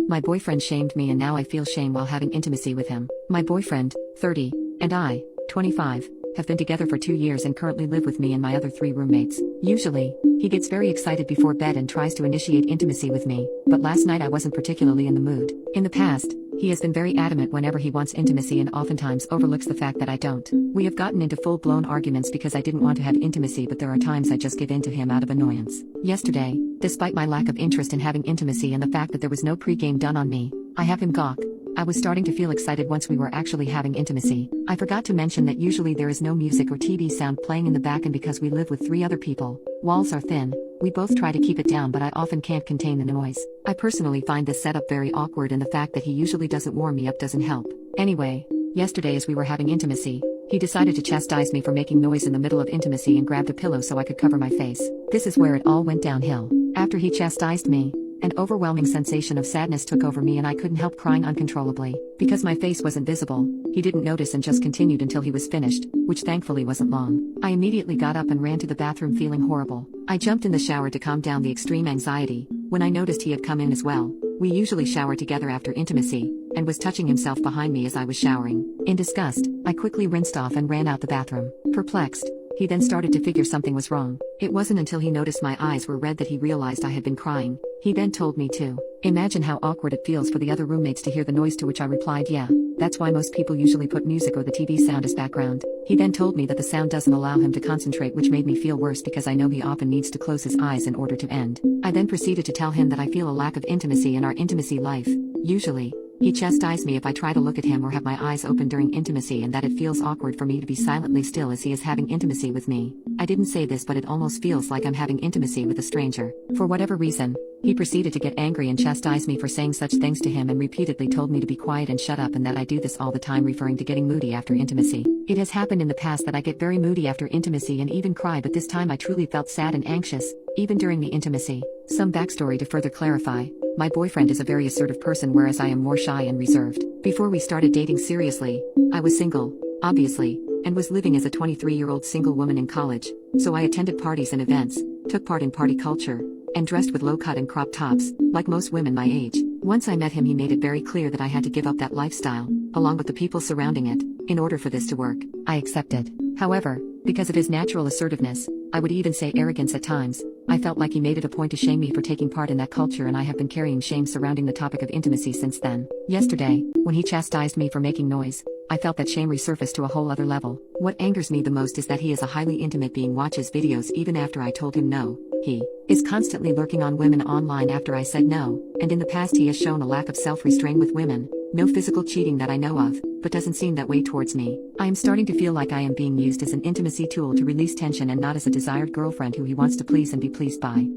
My boyfriend shamed me and now I feel shame while having intimacy with him. My boyfriend, 30, and I, 25, have been together for 2 years and currently live with me and my other 3 roommates. Usually, he gets very excited before bed and tries to initiate intimacy with me, but last night I wasn't particularly in the mood. In the past, he has been very adamant whenever he wants intimacy and oftentimes overlooks the fact that I don't. We have gotten into full-blown arguments because I didn't want to have intimacy, but there are times I just give in to him out of annoyance. Yesterday, despite my lack of interest in having intimacy and the fact that there was no pre-game done on me, I have him gawk. I was starting to feel excited once we were actually having intimacy. I forgot to mention that usually there is no music or TV sound playing in the back, and because we live with 3 other people, walls are thin, we both try to keep it down, but I often can't contain the noise. I personally find this setup very awkward, and the fact that he usually doesn't warm me up doesn't help. Anyway, yesterday as we were having intimacy, he decided to chastise me for making noise in the middle of intimacy and grabbed a pillow so I could cover my face. This is where it all went downhill. After he chastised me, an overwhelming sensation of sadness took over me and I couldn't help crying uncontrollably. Because my face wasn't visible, he didn't notice and just continued until he was finished, which thankfully wasn't long. I immediately got up and ran to the bathroom feeling horrible. I jumped in the shower to calm down the extreme anxiety, when I noticed he had come in as well. We usually shower together after intimacy, and was touching himself behind me as I was showering. In disgust, I quickly rinsed off and ran out the bathroom. Perplexed, he then started to figure something was wrong. It wasn't until he noticed my eyes were red that he realized I had been crying. He then told me to imagine how awkward it feels for the other roommates to hear the noise, to which I replied, yeah, that's why most people usually put music or the TV sound as background. He then told me that the sound doesn't allow him to concentrate, which made me feel worse because I know he often needs to close his eyes in order to end. I then proceeded to tell him that I feel a lack of intimacy in our intimacy life. Usually, he chastised me if I try to look at him or have my eyes open during intimacy, and that it feels awkward for me to be silently still as he is having intimacy with me. I didn't say this, but it almost feels like I'm having intimacy with a stranger. For whatever reason, he proceeded to get angry and chastise me for saying such things to him and repeatedly told me to be quiet and shut up and that I do this all the time, referring to getting moody after intimacy. It has happened in the past that I get very moody after intimacy and even cry, but this time I truly felt sad and anxious, even during the intimacy. Some backstory to further clarify. My boyfriend is a very assertive person, whereas I am more shy and reserved. Before we started dating seriously, I was single, obviously, and was living as a 23-year-old single woman in college, so I attended parties and events, took part in party culture, and dressed with low-cut and crop tops, like most women my age. Once I met him, he made it very clear that I had to give up that lifestyle, along with the people surrounding it, in order for this to work. I accepted. However, because of his natural assertiveness, I would even say arrogance at times, I felt like he made it a point to shame me for taking part in that culture, and I have been carrying shame surrounding the topic of intimacy since then. Yesterday, when he chastised me for making noise, I felt that shame resurfaced to a whole other level. What angers me the most is that he is a highly intimate being, watches videos even after I told him no. He is constantly lurking on women online after I said no, and in the past he has shown a lack of self-restraint with women. No physical cheating that I know of, but doesn't seem that way towards me. I am starting to feel like I am being used as an intimacy tool to release tension and not as a desired girlfriend who he wants to please and be pleased by.